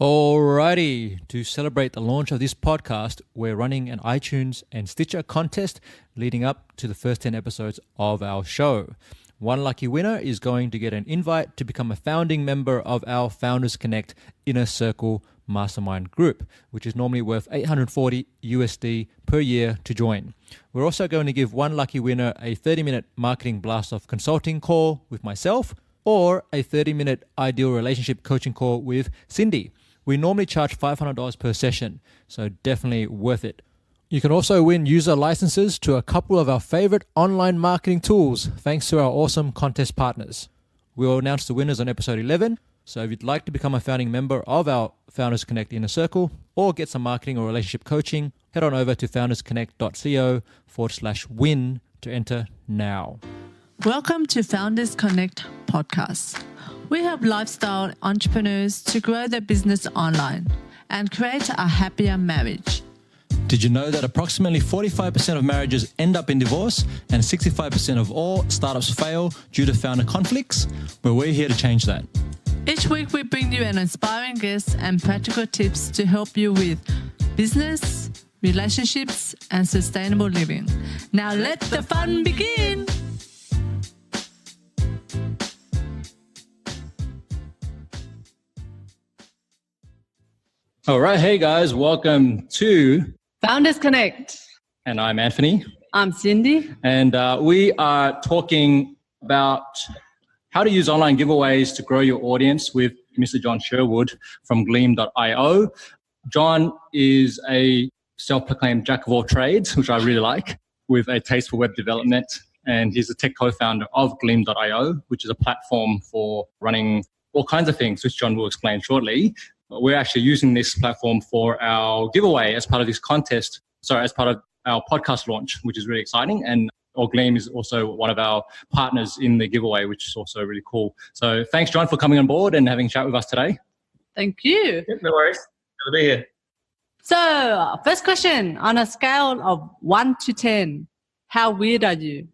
Alrighty, to celebrate the launch of this podcast, we're running an iTunes and Stitcher contest leading up to the first 10 episodes of our show. One lucky winner is going to get an invite to become a founding member of our Founders Connect Inner Circle Mastermind group, which is normally worth $840 USD per year to join. We're also going to give one lucky winner a 30-minute marketing blast-off consulting call with myself or a 30-minute ideal relationship coaching call with Cindy. We normally charge $500 per session, so definitely worth it. You can also win user licenses to a couple of our favorite online marketing tools, thanks to our awesome contest partners. We'll announce the winners on episode 11, so if you'd like to become a founding member of our Founders Connect Inner Circle or get some marketing or relationship coaching, head on over to foundersconnect.co/win to enter now. Welcome to Founders Connect podcast. We help lifestyle entrepreneurs to grow their business online and create a happier marriage. Did you know that approximately 45% of marriages end up in divorce and 65% of all startups fail due to founder conflicts? Well, we're here to change that. Each week we bring you an inspiring guest and practical tips to help you with business, relationships, and sustainable living. Now let the fun begin! All right. Hey, guys. Welcome to Founders Connect. And I'm Anthony. I'm Cindy. And we are talking about how to use online giveaways to grow your audience with Mr. John Sherwood from Gleam.io. John is a self-proclaimed jack of all trades, which I really like, with a taste for web development. And he's the tech co-founder of Gleam.io, which is a platform for running all kinds of things, which John will explain shortly. We're actually using this platform for our giveaway as part of this contest. As part of our podcast launch, which is really exciting. And Gleam is also one of our partners in the giveaway, which is also really cool. So thanks, John, for coming on board and having a chat with us today. Thank you. No worries. Good to be here. So first question, on a scale of 1 to 10, how weird are you?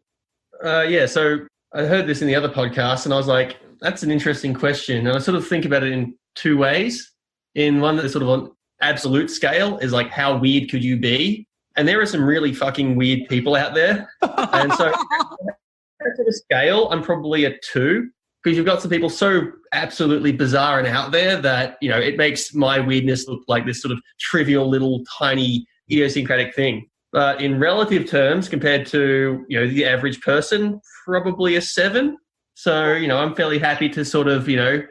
So I heard this in the other podcast and I was like, that's an interesting question. And I sort of think about it in two ways. In one that's sort of on absolute scale is like, how weird could you be? And there are some really fucking weird people out there. And so at the scale, I'm probably a 2 because you've got some people so absolutely bizarre and out there that, you know, it makes my weirdness look like this sort of trivial little tiny idiosyncratic thing. But in relative terms, compared to, you know, the average person, probably a 7. So, you know, I'm fairly happy to sort of, you know,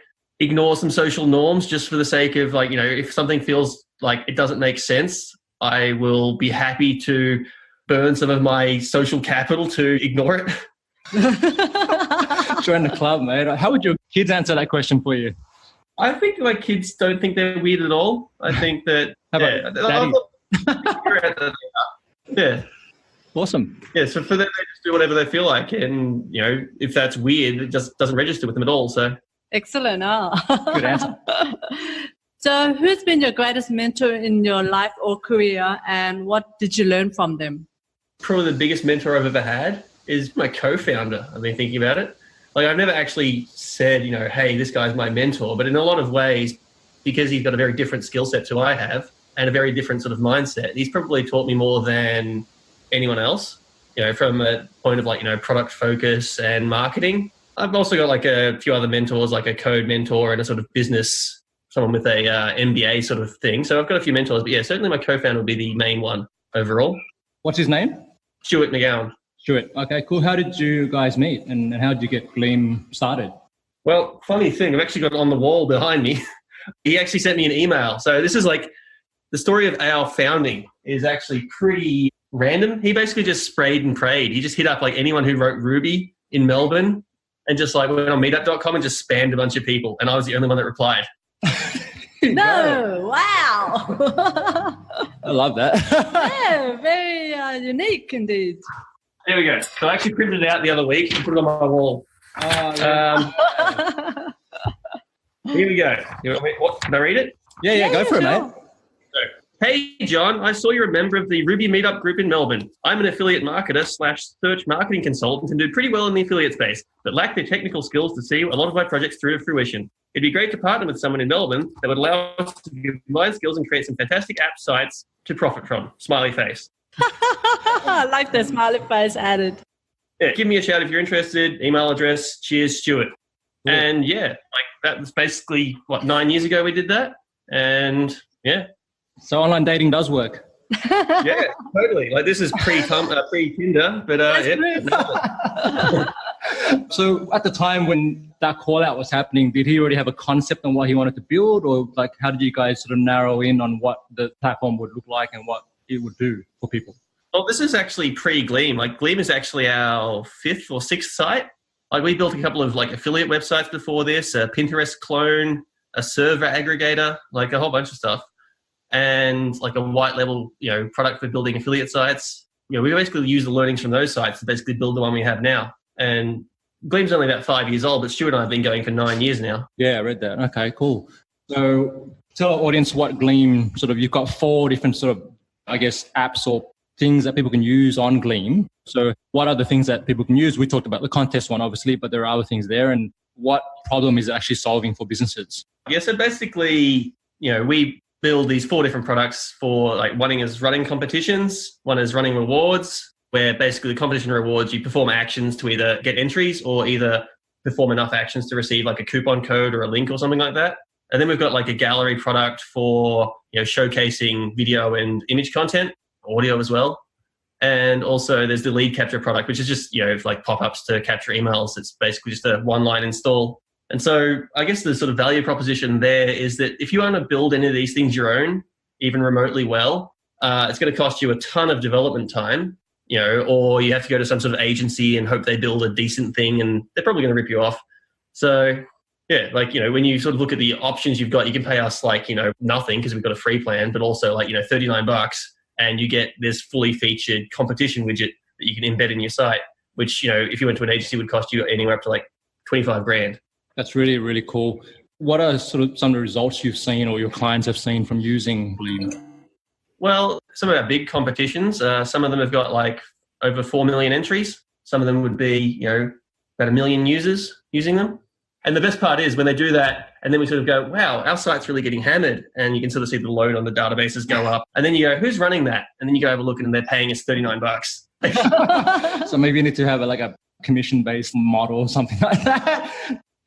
ignore some social norms just for the sake of, like, you know, if something feels like it doesn't make sense, I will be happy to burn some of my social capital to ignore it. Join the club, mate. How would your kids answer that question for you? I think my kids don't think they're weird at all. I think that, How about Daddy? Yeah. Awesome. Yeah, so for them, they just do whatever they feel like. And, you know, if that's weird, it just doesn't register with them at all. So Excellent. Good answer. So who's been your greatest mentor in your life or career, and what did you learn from them? Probably the biggest mentor I've ever had is my co-founder. I've been thinking about it. Like, I've never actually said, you know, hey, this guy's my mentor. But in a lot of ways, because he's got a very different skill set to I have and a very different sort of mindset, he's probably taught me more than anyone else, you know, from a point of, like, you know, product focus and marketing. I've also got like a few other mentors, like a code mentor and a sort of business, someone with a MBA sort of thing. So I've got a few mentors, but yeah, certainly my co-founder would be the main one overall. What's his name? Stuart McGowan. Stuart. Okay, cool. How did you guys meet and how did you get Gleam started? Well, funny thing, I've actually got it on the wall behind me. He actually sent me an email. So this is like the story of our founding is actually pretty random. He basically just sprayed and prayed. He just hit up like anyone who wrote Ruby in Melbourne and just like went on meetup.com and just spammed a bunch of people. And I was the only one that replied. No, wow. I love that. Yeah, very unique indeed. There we go. So I actually printed it out the other week and put it on my wall. Here we go. Can I read it? Yeah, go for it, mate. So, Hey, John, I saw you're a member of the Ruby Meetup group in Melbourne. I'm an affiliate marketer / search marketing consultant and do pretty well in the affiliate space, but lack the technical skills to see a lot of my projects through to fruition. It'd be great to partner with someone in Melbourne that would allow us to combine skills and create some fantastic app sites to profit from. Smiley face. I like the smiley face added. Yeah, give me a shout if you're interested. Email address, cheers, Stuart. Cool. And yeah, like that was basically, 9 years ago we did that. And yeah. So online dating does work. Yeah, totally. Like this is pre-Tinder, but yeah. So at the time when that call out was happening, did he already have a concept on what he wanted to build, or like how did you guys sort of narrow in on what the platform would look like and what it would do for people? Well, this is actually pre-Gleam. Like Gleam is actually our 5th or 6th site. Like we built a couple of like affiliate websites before this, a Pinterest clone, a server aggregator, like a whole bunch of stuff. And like a white level, product for building affiliate sites. We basically use the learnings from those sites to basically build the one we have now. And Gleam's only about 5 years old, but Stuart and I have been going for 9 years now. Yeah, I read that. Okay, cool. So tell our audience what Gleam you've got 4 different apps or things that people can use on Gleam. So what are the things that people can use? We talked about the contest one, obviously, but there are other things there. And what problem is it actually solving for businesses? Yeah, so basically, we build these 4 different products for like one is running competitions, one is running rewards, where basically the competition rewards, you perform actions to either get entries or either perform enough actions to receive like a coupon code or a link or something like that. And then we've got like a gallery product for, showcasing video and image content, audio as well. And also there's the lead capture product, which is just, like pop-ups to capture emails. It's basically just a one-line install. And so I guess the sort of value proposition there is that if you want to build any of these things your own, even remotely well, it's going to cost you a ton of development time, or you have to go to some sort of agency and hope they build a decent thing and they're probably going to rip you off. So yeah, like, when you sort of look at the options you've got, you can pay us like, nothing because we've got a free plan, but also like, $39 and you get this fully featured competition widget that you can embed in your site, which, if you went to an agency would cost you anywhere up to like 25 grand. That's really, really cool. What are sort of some of the results you've seen or your clients have seen from using Gleam? Well, some of our big competitions, some of them have got like over 4 million entries. Some of them would be, about 1 million users using them. And the best part is when they do that, and then we sort of go, wow, our site's really getting hammered. And you can sort of see the load on the databases go up. And then you go, who's running that? And then you go have a look and they're paying us $39. So maybe you need to have a commission-based model or something like that.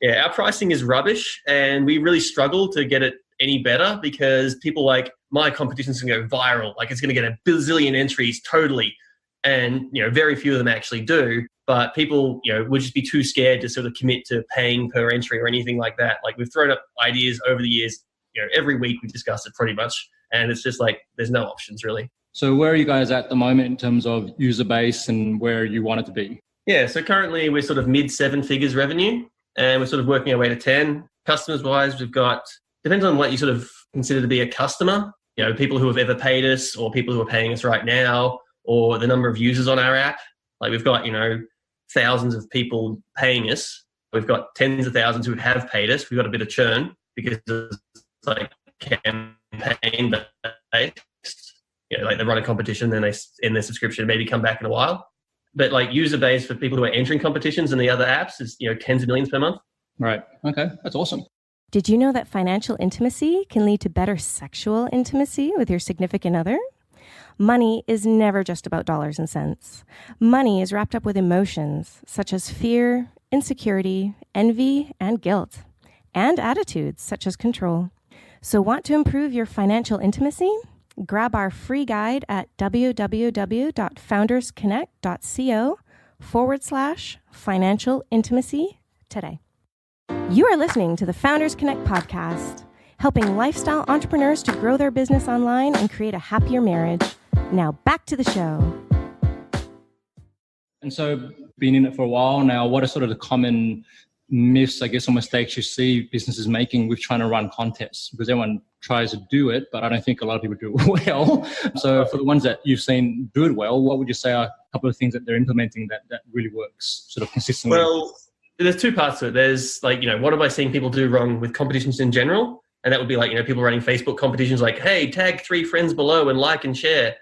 Yeah, our pricing is rubbish and we really struggle to get it any better because people like, my competition's going to go viral. Like it's going to get a bazillion entries totally. And, very few of them actually do. But people, would just be too scared to sort of commit to paying per entry or anything like that. Like we've thrown up ideas over the years, every week we discuss it pretty much. And it's just like, there's no options really. So where are you guys at the moment in terms of user base and where you want it to be? Yeah, so currently we're sort of mid 7 figures revenue and we're sort of working our way to 10. Customers wise, we've got, depends on what you sort of consider to be a customer, people who have ever paid us or people who are paying us right now or the number of users on our app. Like we've got, thousands of people paying us. We've got tens of thousands who have paid us. We've got a bit of churn because it's like campaign based. Like they run a competition, then they end their subscription, maybe come back in a while. But like user base for people who are entering competitions and the other apps is, tens of millions per month. Right. Okay. That's awesome. Did you know that financial intimacy can lead to better sexual intimacy with your significant other? Money is never just about dollars and cents. Money is wrapped up with emotions such as fear, insecurity, envy, and guilt, and attitudes such as control. So want to improve your financial intimacy? Grab our free guide at www.foundersconnect.co/financial intimacy today. You are listening to the Founders Connect podcast, helping lifestyle entrepreneurs to grow their business online and create a happier marriage. Now back to the show. And so being in it for a while now, what are sort of the common myths, I guess, or mistakes you see businesses making with trying to run contests? Because everyone tries to do it, but I don't think a lot of people do it well. So for the ones that you've seen do it well, what would you say are a couple of things that they're implementing that really works sort of consistently? Well, there's 2 parts to it. There's like, what am I seeing people do wrong with competitions in general? And that would be like, people running Facebook competitions like, hey, tag 3 friends below and like and share.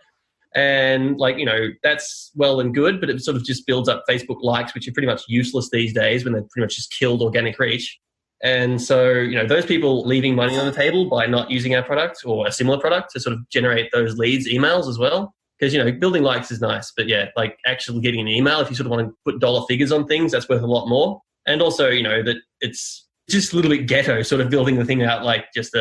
And like, that's well and good, but it sort of just builds up Facebook likes, which are pretty much useless these days when they've pretty much just killed organic reach. And so, those people leaving money on the table by not using our product or a similar product to sort of generate those leads, emails as well. Because, building likes is nice, but yeah, like actually getting an email, if you sort of want to put dollar figures on things, that's worth a lot more. And also, that it's just a little bit ghetto, sort of building the thing out like just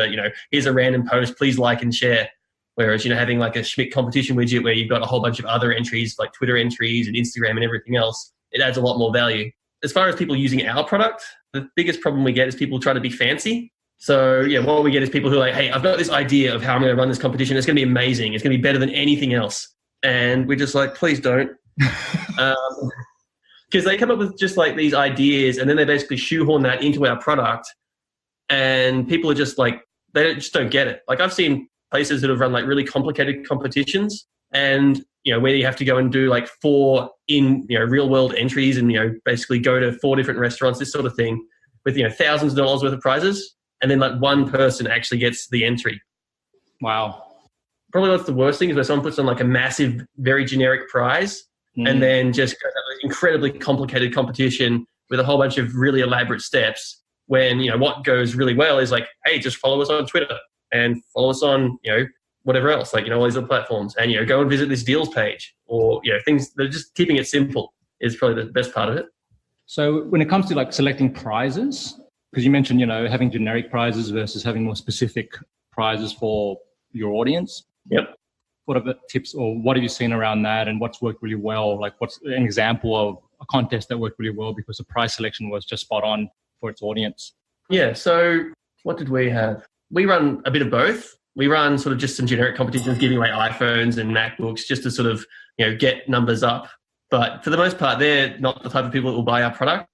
here's a random post, please like and share. Whereas, having like a Schmidt competition widget where you've got a whole bunch of other entries like Twitter entries and Instagram and everything else, it adds a lot more value. As far as people using our product, the biggest problem we get is people try to be fancy. So yeah, what we get is people who are like, hey, I've got this idea of how I'm going to run this competition. It's going to be amazing. It's going to be better than anything else. And we're just like, please don't. Because they come up with just like these ideas and then they basically shoehorn that into our product. And people are just like, just don't get it. Like I've seen places that have run like really complicated competitions and, where you have to go and do like 4 real world entries and, basically go to 4 different restaurants, this sort of thing with, thousands of dollars worth of prizes. And then like one person actually gets the entry. Wow. Probably what's the worst thing is where someone puts on like a massive, very generic prize and then just goes have an incredibly complicated competition with a whole bunch of really elaborate steps when, what goes really well is like, hey, just follow us on Twitter and follow us on, whatever else, like, all these other platforms and, go and visit this deals page or, things that are just keeping it simple is probably the best part of it. So when it comes to like selecting prizes, because you mentioned, having generic prizes versus having more specific prizes for your audience. Yep. What are the tips or what have you seen around that and what's worked really well? Like what's an example of a contest that worked really well because the prize selection was just spot on for its audience? Yeah. So what did we have? We run a bit of both. We run sort of just some generic competitions, giving away iPhones and MacBooks just to sort of, get numbers up. But for the most part, they're not the type of people that will buy our product.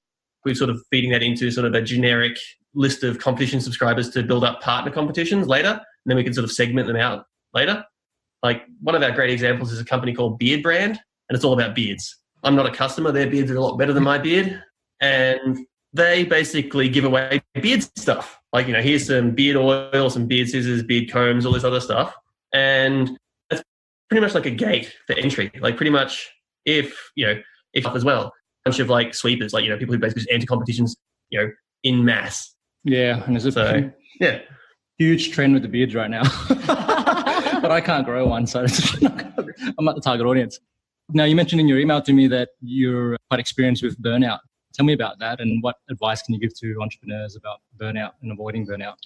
We're sort of feeding that into sort of a generic list of competition subscribers to build up partner competitions later. And then we can sort of segment them out later. Like one of our great examples is a company called Beard Brand, and it's all about beards. I'm not a customer. Their beards are a lot better than my beard. And they basically give away beard stuff. Like, here's some beard oil, some beard scissors, beard combs, all this other stuff. And that's pretty much like a gate for entry. Like pretty much if as well, a bunch of like sweepers, like, people who basically just enter competitions, in mass. Yeah. And there's a huge trend with the beards right now. But I can't grow one, so I'm not the target audience. Now, you mentioned in your email to me that you're quite experienced with burnout. Tell me about that and what advice can you give to entrepreneurs about burnout and avoiding burnout?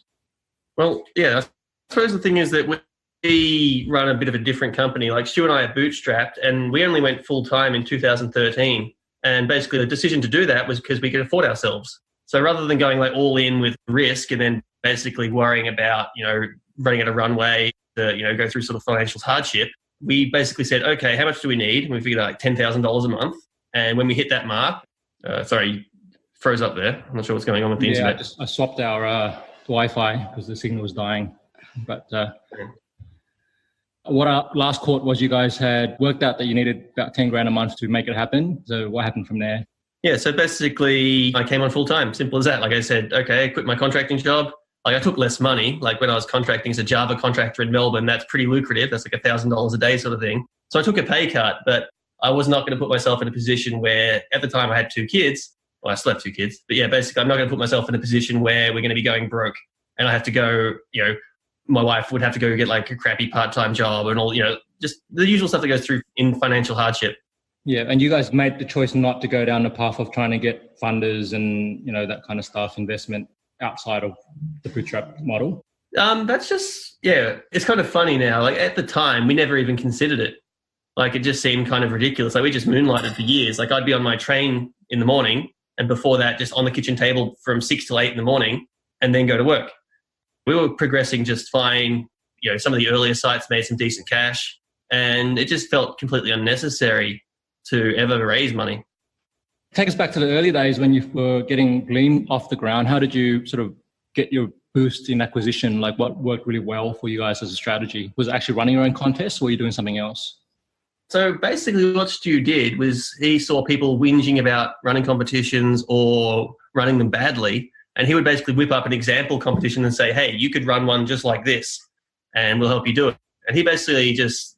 Well, yeah, I suppose the thing is that we run a bit of a different company. Like Stu and I are bootstrapped and we only went full-time in 2013. And basically the decision to do that was because we could afford ourselves. So rather than going like all in with risk and then basically worrying about, running at a runway to, go through sort of financial hardship, we basically said, okay, how much do we need? And we figured out like $10,000 a month. And when we hit that mark, sorry, you froze up there. I'm not sure what's going on with the internet. I swapped our Wi-Fi because the signal was dying. But what our last quote was you guys had worked out that you needed about 10 grand a month to make it happen. So what happened from there? Yeah, so basically I came on full time. Simple as that. Like I said, okay, I quit my contracting job. Like I took less money. Like when I was contracting as a Java contractor in Melbourne, that's pretty lucrative. That's like $1,000 a day sort of thing. So I took a pay cut, but I was not going to put myself in a position where at the time I had 2 kids. Well, I still have 2 kids, but yeah, basically I'm not going to put myself in a position where we're going to be going broke and I have to go, my wife would have to go get like a crappy part-time job and all, just the usual stuff that goes through in financial hardship. Yeah. And you guys made the choice not to go down the path of trying to get funders and, that kind of stuff, investment outside of the bootstrap model. That's just, it's kind of funny now. Like at the time, we never even considered it. Like it just seemed kind of ridiculous. Like we just moonlighted for years. Like I'd be on my train in the morning and before that just on the kitchen table from 6 till 8 in the morning and then go to work. We were progressing just fine. Some of the earlier sites made some decent cash and it just felt completely unnecessary to ever raise money. Take us back to the early days when you were getting Gleam off the ground. How did you sort of get your boost in acquisition? Like what worked really well for you guys as a strategy? Was it actually running your own contests or were you doing something else? So basically what Stu did was he saw people whinging about running competitions or running them badly. And he would basically whip up an example competition and say, hey, you could run one just like this and we'll help you do it. And he basically just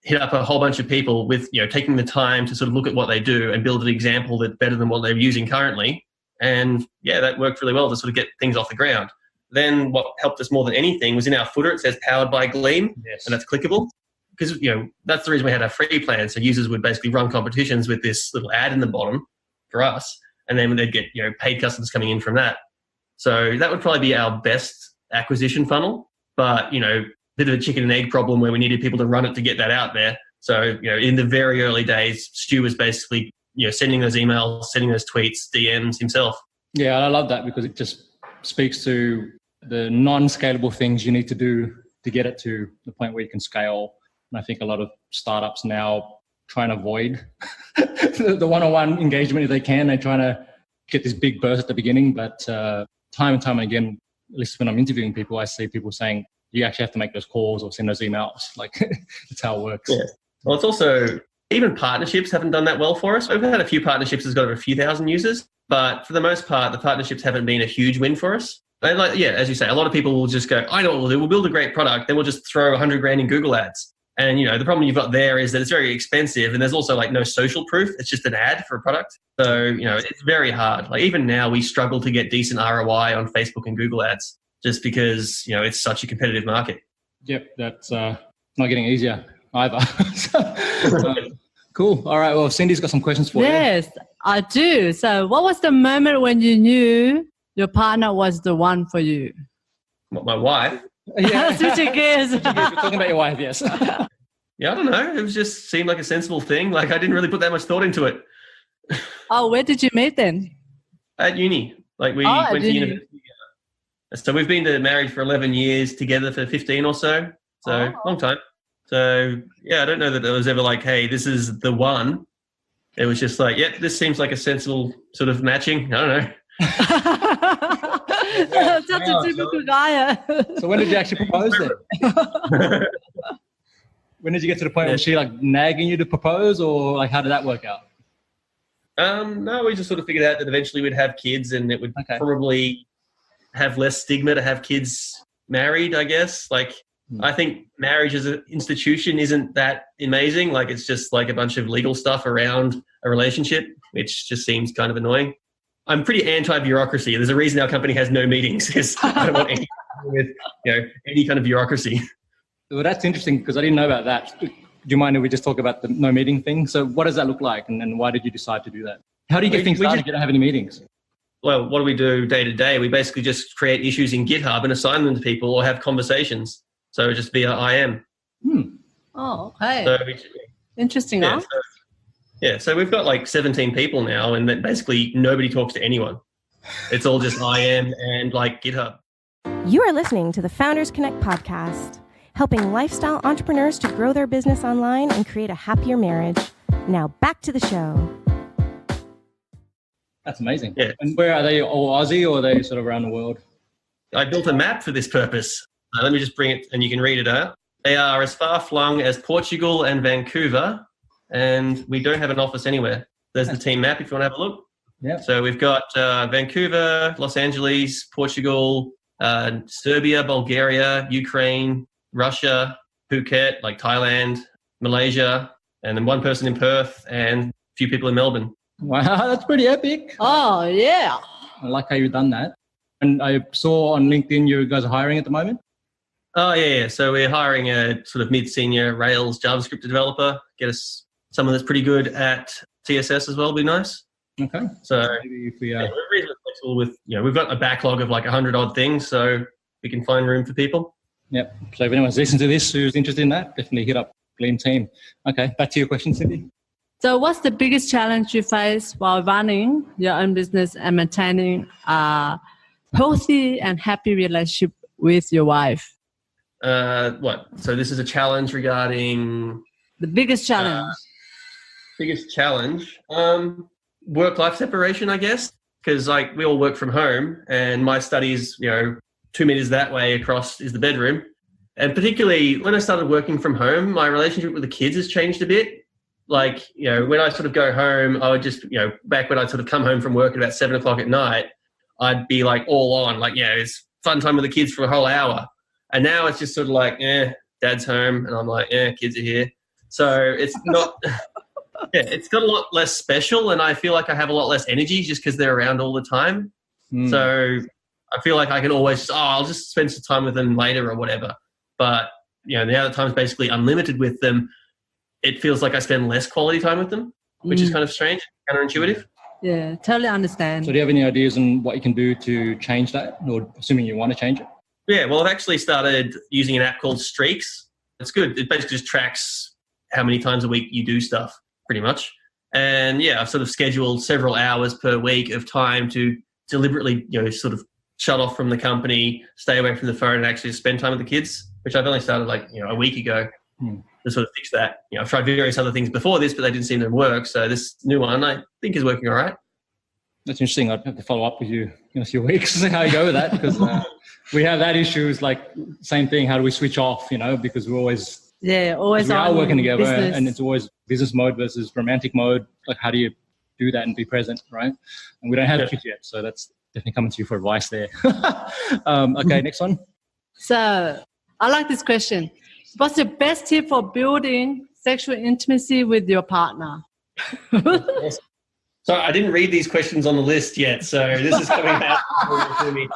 hit up a whole bunch of people with, taking the time to sort of look at what they do and build an example that's better than what they're using currently. And yeah, that worked really well to sort of get things off the ground. Then what helped us more than anything was in our footer, it says powered by Gleam, and that's clickable. Because, that's the reason we had our free plan. So users would basically run competitions with this little ad in the bottom for us. And then they'd get, paid customers coming in from that. So that would probably be our best acquisition funnel. But, bit of a chicken and egg problem where we needed people to run it to get that out there. So, in the very early days, Stu was basically, sending those emails, sending those tweets, DMs himself. Yeah, I love that because it just speaks to the non-scalable things you need to do to get it to the point where you can scale. And I think a lot of startups now try and avoid the one-on-one engagement if they can. They're trying to get this big burst at the beginning. But time and time again, at least when I'm interviewing people, I see people saying, you actually have to make those calls or send those emails. Like, that's how it works. Yeah. Well, it's also, even partnerships haven't done that well for us. We've had a few partnerships that's got over a few thousand users, but for the most part, the partnerships haven't been a huge win for us. And as you say, a lot of people will just go, I know what we'll do. We'll build a great product. Then we'll just throw $100,000 in Google ads. And, the problem you've got there is that it's very expensive and there's also no social proof. It's just an ad for a product. So, it's very hard. Even now we struggle to get decent ROI on Facebook and Google ads just because, it's such a competitive market. Yep. That's not getting easier either. Cool. All right. Well, Cindy's got some questions for you. Yes, I do. So what was the moment when you knew your partner was the one for you? My wife? Yeah. Switching gears. You're talking about your wife, yes. Yeah, I don't know. It was just seemed like a sensible thing. I didn't really put that much thought into it. Oh, where did you meet then? At uni. We went to university together. So we've been married for 11 years, together for 15 or so. So long time. So yeah, I don't know that it was ever hey, this is the one. It was just this seems like a sensible sort of matching. I don't know. Such a typical guy. So when did you actually propose then? When did you get to the point where she nagging you to propose, or how did that work out? No, we just sort of figured out that eventually we'd have kids and it would probably have less stigma to have kids married, I guess. I think marriage as an institution isn't that amazing. It's just a bunch of legal stuff around a relationship, which just seems kind of annoying. I'm pretty anti-bureaucracy. There's a reason our company has no meetings because I don't want anything with any kind of bureaucracy. Well, that's interesting because I didn't know about that. Do you mind if we just talk about the no meeting thing? So what does that look like and why did you decide to do that? How do you get things started if you don't have any meetings? Well, what do we do day to day? We basically just create issues in GitHub and assign them to people or have conversations. So just via IM. Oh, okay. So interesting, huh? So we've got 17 people now and then basically nobody talks to anyone. It's all just IM and GitHub. You are listening to the Founders Connect podcast, helping lifestyle entrepreneurs to grow their business online and create a happier marriage. Now back to the show. That's amazing. Yeah. And where are they, all Aussie or are they sort of around the world? I built a map for this purpose. Let me just bring it and you can read it out. They are as far flung as Portugal and Vancouver, and we don't have an office anywhere. There's the team map if you want to have a look. Yeah. So we've got Vancouver, Los Angeles, Portugal, Serbia, Bulgaria, Ukraine, Russia, Phuket, Thailand, Malaysia, and then one person in Perth and a few people in Melbourne. Wow, that's pretty epic. Oh, yeah. I like how you've done that. And I saw on LinkedIn you guys are hiring at the moment. Oh, yeah. So we're hiring a sort of mid-senior Rails JavaScript developer. Get us someone that's pretty good at CSS as well would be nice. Okay. So maybe if we, we're reasonably flexible with, we've got a backlog of 100 odd things, so we can find room for people. Yep. So if anyone's listening to this who's interested in that, definitely hit up Gleam team. Okay. Back to your question, Cindy. So what's the biggest challenge you face while running your own business and maintaining a healthy and happy relationship with your wife? What? So this is a challenge regarding... The biggest challenge. Biggest challenge? Work-life separation, I guess, because we all work from home and my studies, 2 meters that way across is the bedroom. And particularly when I started working from home, my relationship with the kids has changed a bit. When I sort of go home, I would just, back when I'd sort of come home from work at about 7 o'clock at night, I'd be like all on, like, yeah, it's fun time with the kids for a whole hour. And now it's just sort of like, dad's home. And I'm like, kids are here. So it's not, it's got a lot less special. And I feel like I have a lot less energy just because they're around all the time. So I feel like I can always, I'll just spend some time with them later or whatever. But, the other time's basically unlimited with them. It feels like I spend less quality time with them, which is kind of strange, counterintuitive. Yeah, totally understand. So do you have any ideas on what you can do to change that, or assuming you want to change it? Yeah, well, I've actually started using an app called Streaks. It's good. It basically just tracks how many times a week you do stuff, pretty much. And yeah, I've sort of scheduled several hours per week of time to deliberately, sort of shut off from the company, stay away from the phone, and actually spend time with the kids, which I've only started a week ago to sort of fix that. I've tried various other things before this, but they didn't seem to work. So this new one I think is working all right. That's interesting. I'd have to follow up with you in a few weeks to see how you go with that, because we have that issue. Is like same thing. How do we switch off? Because we're always always we are working together, business. and it's always business mode versus romantic mode. Like, how do you do that and be present, right? And we don't have kids yet, so that's definitely coming to you for advice there. Okay, next one. So I like this question. What's the best tip for building sexual intimacy with your partner? So I didn't read these questions on the list yet, so this is coming out to me.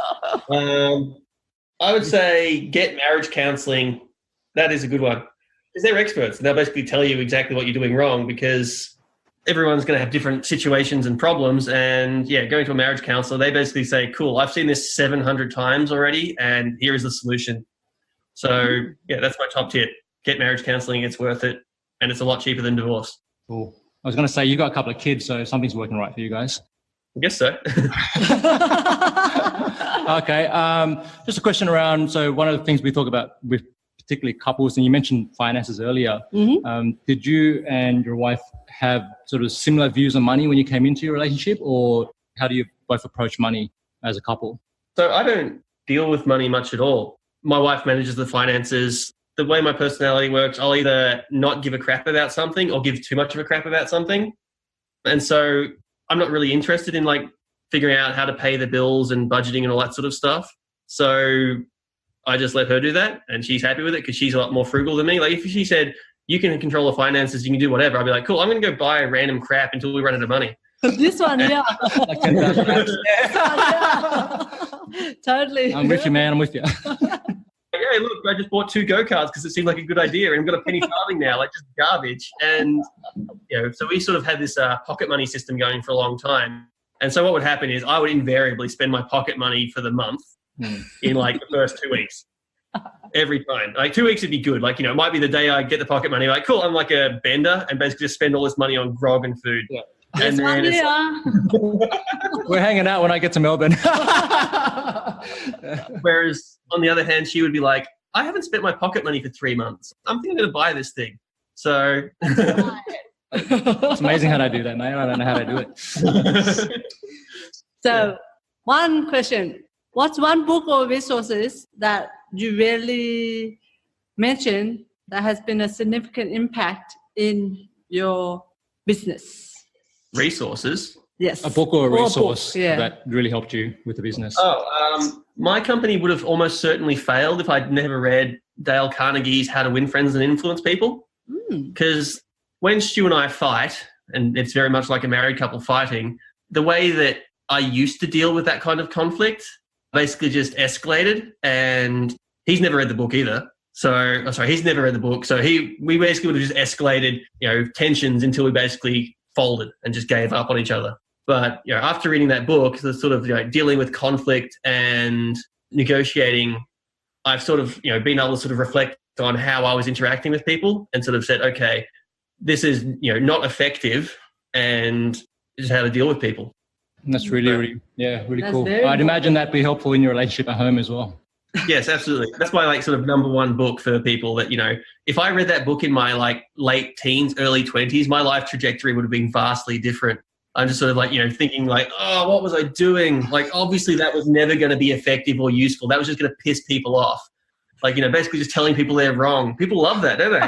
I would say get marriage counselling. That is a good one. Because they're experts. They'll basically tell you exactly what you're doing wrong, because everyone's going to have different situations and problems. And yeah, going to a marriage counsellor, they basically say, cool, I've seen this 700 times already, and here is the solution. So yeah, that's my top tip. Get marriage counselling. It's worth it. And it's a lot cheaper than divorce. Cool. I was going to say, you got a couple of kids, so something's working right for you guys. I guess so. Okay. Just a question around, so one of the things we talk about with particularly couples, and you mentioned finances earlier, did you and your wife have sort of similar views on money when you came into your relationship, or how do you both approach money as a couple? So I don't deal with money much at all. My wife manages the finances. The way my personality works, I'll either not give a crap about something or give too much of a crap about something. And so I'm not really interested in figuring out how to pay the bills and budgeting and all that sort of stuff. So I just let her do that, and she's happy with it because she's a lot more frugal than me. Like, if she said, you can control the finances, you can do whatever, I'd be like, cool, I'm going to go buy random crap until we run out of money. This one, yeah. Like 10,000 bucks. Totally. I'm with you, man. I'm with you. Hey, look, I just bought 2 go-karts because it seemed like a good idea, and I've got a penny farthing now, just garbage. And, so we sort of had this pocket money system going for a long time. And so what would happen is I would invariably spend my pocket money for the month in the first 2 weeks. Every time. 2 weeks would be good. It might be the day I get the pocket money, cool, I'm like a bender and basically just spend all this money on grog and food. Yeah. And then We're hanging out when I get to Melbourne. Whereas on the other hand, she would be like, I haven't spent my pocket money for 3 months. I'm thinking I'm going to buy this thing. So it's amazing how I do that, mate. I don't know how to do it. So one question. What's one book or resources that you really mentioned that has been a significant impact in your business? Resources? Yes. A book or a resource book, yeah. that really helped you with the business? My company would have almost certainly failed if I'd never read Dale Carnegie's How to Win Friends and Influence People. Because when Stu and I fight, and it's very much like a married couple fighting, the way that I used to deal with that kind of conflict basically just escalated. And he's never read the book either. He's never read the book. So we basically would have just escalated, tensions until we basically folded and just gave up on each other. But after reading that book, the sort of dealing with conflict and negotiating, I've sort of been able to sort of reflect on how I was interacting with people and sort of said, okay, this is not effective, and just how to deal with people. And that's really cool. I'd important. imagine that'd be helpful in your relationship at home as well. Yes, absolutely. That's my sort of number one book for people that, if I read that book in my late teens, early 20s, my life trajectory would have been vastly different. I'm just sort of thinking oh, what was I doing? Obviously that was never going to be effective or useful. That was just going to piss people off. Basically just telling people they're wrong. People love that, don't they?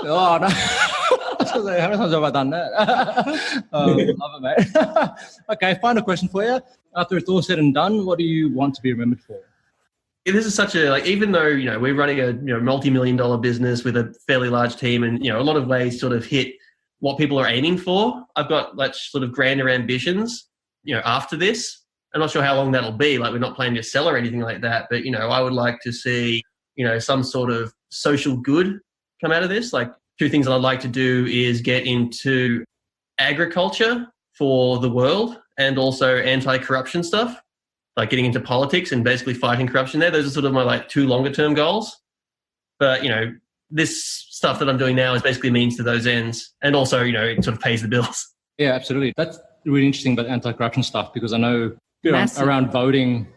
Oh, no. So how many times have I done that? Love it, mate. Okay, final question for you. After it's all said and done, what do you want to be remembered for? Yeah, this is such a, like, even though, we're running a, multi-million-dollar business with a fairly large team and, a lot of ways sort of hit what people are aiming for, I've got like sort of grander ambitions, after this. I'm not sure how long that'll be. Like, we're not planning to sell or anything like that. But, I would like to see, some sort of social good come out of this. Like, two things that I'd like to do is get into agriculture for the world and also anti-corruption stuff, like getting into politics and basically fighting corruption there. Those are sort of my like two longer term goals. But, this stuff that I'm doing now is basically means to those ends. And also, it sort of pays the bills. Yeah, absolutely. That's really interesting about anti-corruption stuff, because I know around voting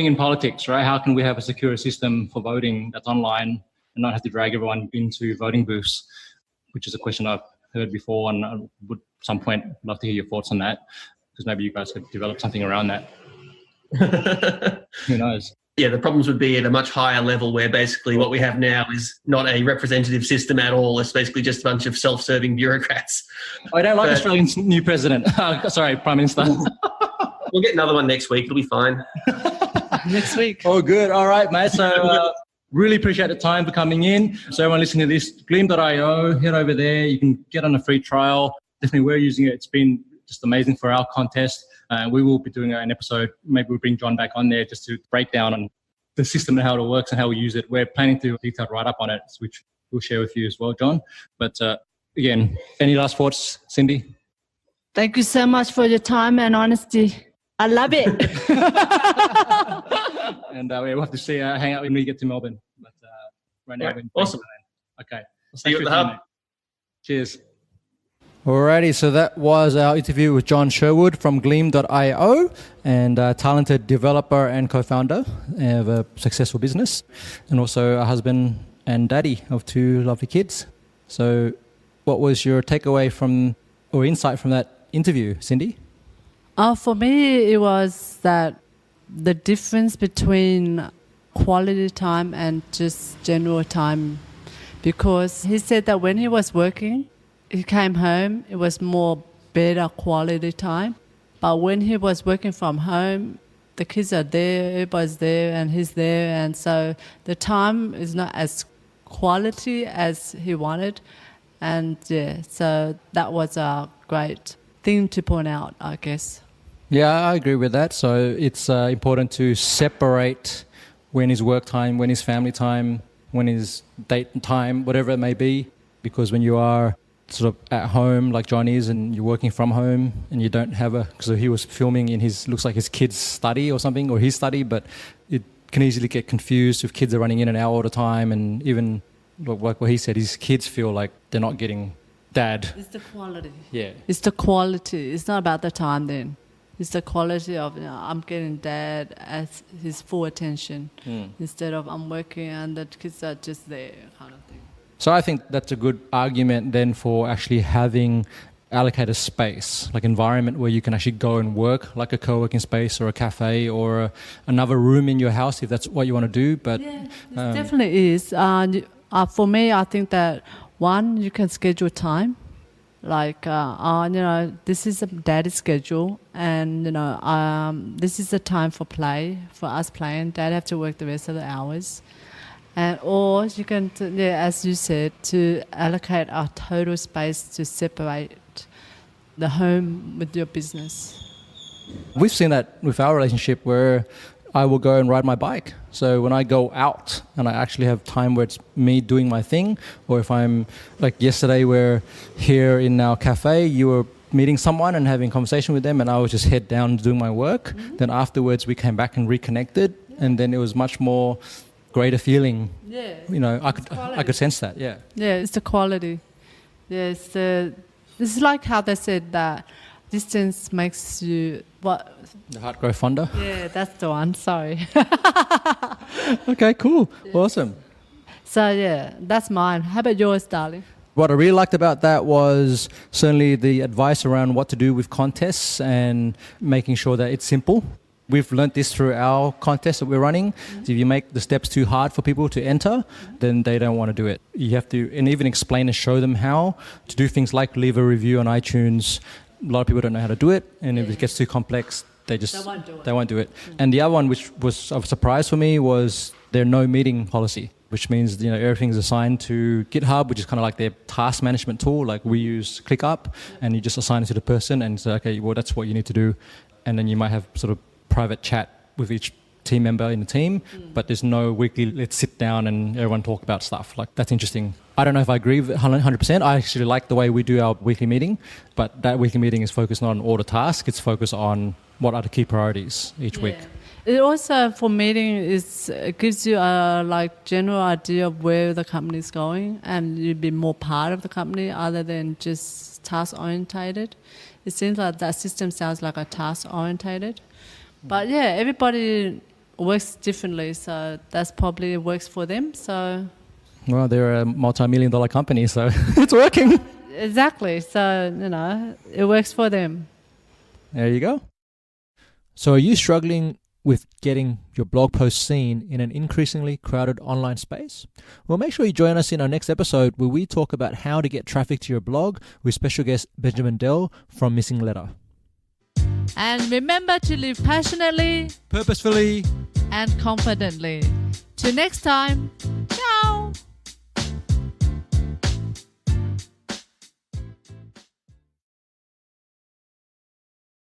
in politics, right? How can we have a secure system for voting that's online and not have to drag everyone into voting booths, which is a question I've heard before, and I would at some point love to hear your thoughts on that, because maybe you guys could develop something around that. Who knows? Yeah, the problems would be at a much higher level, where basically what we have now is not a representative system at all. It's basically just a bunch of self-serving bureaucrats. I don't like Australia's new president. Sorry, Prime Minister. We'll get another one next week. It'll be fine. Next week. Oh, good. All right, mate. So really appreciate the time for coming in. So everyone listening to this, gleam.io, head over there. You can get on a free trial. Definitely we're using it. It's been just amazing for our contest. We will be doing an episode. Maybe we'll bring John back on there just to break down on the system and how it works and how we use it. We're planning to do a detailed write-up on it, which we'll share with you as well, John. But again, any last thoughts, Cindy? Thank you so much for your time and honesty. I love it. And we'll have to see, hang out when we get to Melbourne. But right now, awesome. Okay. See you at the hub. Cheers. Alrighty, so that was our interview with John Sherwood from Gleam.io, and a talented developer and co-founder of a successful business, and also a husband and daddy of two lovely kids. So what was your takeaway from or insight from that interview, Cindy? For me, it was that the difference between quality time and just general time, because he said that when he was working, he came home, it was more better quality time. But when he was working from home, the kids are there, everybody's there, and he's there. And so the time is not as quality as he wanted. And yeah, so that was a great thing to point out, I guess. Yeah, I agree with that. So it's important to separate when is work time, when is family time, when is date time, whatever it may be. Because when you are sort of at home like John is, and you're working from home and you don't have because he was filming in looks like his kid's study or something, or his study, but it can easily get confused if kids are running in and out all the time. And even like what he said, his kids feel like they're not getting dad. It's the quality. Yeah. It's the quality. It's not about the time then. It's the quality of, I'm getting dad as his full attention instead of I'm working and the kids are just there kind of thing. So I think that's a good argument then for actually having allocated space, like environment where you can actually go and work, like a co-working space or a cafe or another room in your house if that's what you want to do. But yeah, it definitely is. For me, I think that one, you can schedule time. Like, this is a daddy's schedule, and, this is the time for play, for us playing. Dad have to work the rest of the hours. And or you can, as you said, to allocate our total space to separate the home with your business. We've seen that with our relationship where I will go and ride my bike. So when I go out and I actually have time where it's me doing my thing, or if I'm like yesterday, we're here in our cafe, you were meeting someone and having a conversation with them, and I was just head down doing my work. Mm-hmm. Then afterwards we came back and reconnected, and then it was much more greater feeling. Yeah. I could sense that. Yeah. Yeah, it's the quality. Yeah, this is like how they said that distance makes you what? The heart grow fonder. Yeah, that's the one. Sorry. Okay, cool. Yes. Awesome. So yeah, that's mine. How about yours, darling? What I really liked about that was certainly the advice around what to do with contests and making sure that it's simple. We've learned this through our contest that we're running. So if you make the steps too hard for people to enter, then they don't want to do it. You have to, and even explain and show them how to do things like leave a review on iTunes. A lot of people don't know how to do it, and if it gets too complex, they won't do it. And the other one, which was of a surprise for me, was their no meeting policy, which means everything's assigned to GitHub, which is kind of like their task management tool. Like we use ClickUp, and you just assign it to the person and say, okay, well, that's what you need to do. And then you might have sort of private chat with each team member in the team, but there's no weekly, let's sit down and everyone talk about stuff. Like, that's interesting. I don't know if I agree with it 100%. I actually like the way we do our weekly meeting, but that weekly meeting is focused not on all the tasks. It's focused on what are the key priorities each week. It also, for meeting, it gives you a general idea of where the company is going, and you'd be more part of the company other than just task orientated. It seems like that system sounds like a task orientated, but everybody works differently, so that's probably works for them. So, well, they're a multi-million-dollar company, so it's working. Exactly. So it works for them. There you go. So, are you struggling with getting your blog post seen in an increasingly crowded online space? Well, make sure you join us in our next episode where we talk about how to get traffic to your blog with special guest Benjamin Dell from Missing Letter. And remember to live passionately, purposefully, and confidently. Till next time.